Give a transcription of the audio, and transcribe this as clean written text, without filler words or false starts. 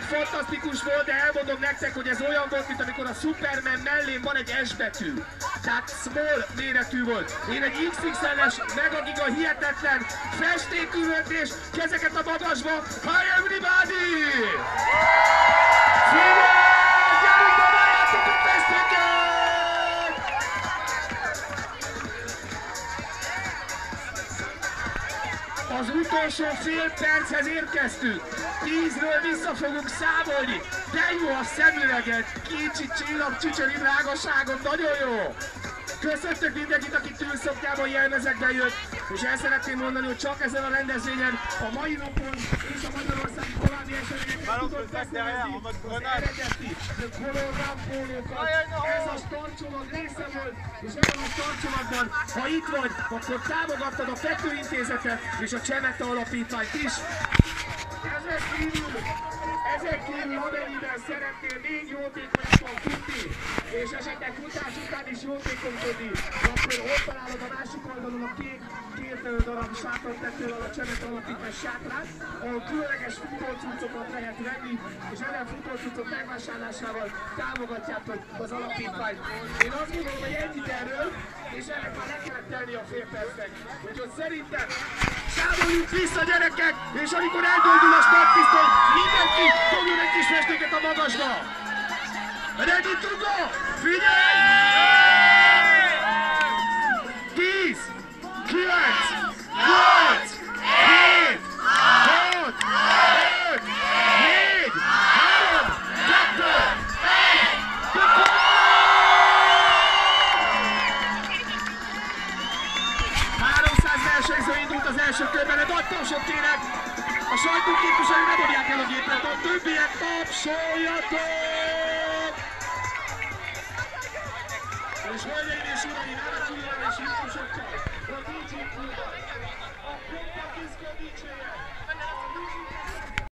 Tényleg fantasztikus volt, de elmondom nektek, hogy ez olyan volt, mint amikor a Superman mellén van egy S betű. Tehát small méretű volt. Én egy XXL-es megagiga hihetetlen festékülöntés, kezeket a magasba. Hi everybody! Gyerünk, dobáljátok a festéket! Az utolsó fél perchez érkeztünk. 10-ről vissza fogunk számolni. De jó a szemüveget, kicsi csillag, csücsöri drágaságom, nagyon jó. Köszöntök mindenkit, aki tűzszoknyában jelmezekben jött, és el szeretném mondani, hogy csak ezen a rendezvényen, a mai napon és a Magyarországi további eseményeket tudott megszervezni az eredeti hologram pólókat. Ez a startcsomag része volt, és ebben a startcsomagban, ha itt vagy, akkor támogattad a Pető Intézetet és a Csemete Alapítványt is. Ezek kívül amennyiben szeretnél még jótékonyabban futni, és esetleg futás után is jótékonykodni, akkor ott találod a másik oldalon a két darab sátortetővel a Csemete Alapítvány sátrát, ahol különleges futócuccokat lehet venni, és ezen futócuccok megvásárlásával támogatjátok az alapítványt. Én azt gondolom, hogy ennyit erről, és ennek már le kellett tenni a fél percnek. Úgyhogy szerintem számoljunk vissza, gyerekek, és amikor eldöldül a startpisztoly, mindenki dobjon egy kis festéket a magasba! Ready to go! Figyelj! 10, 9, 8, 7, 6, 5, 4, 3, 2, 1, 300 versenyző indult az első körben, de nagy tapsot kérek! A sajtóképviselők nem dobják el a gépet, a többiek tapsoljatok! És hölgyeim és uraim, elmegyünk és hívósokkal, a DJ-kül, a Kompaktiszka DJ-je!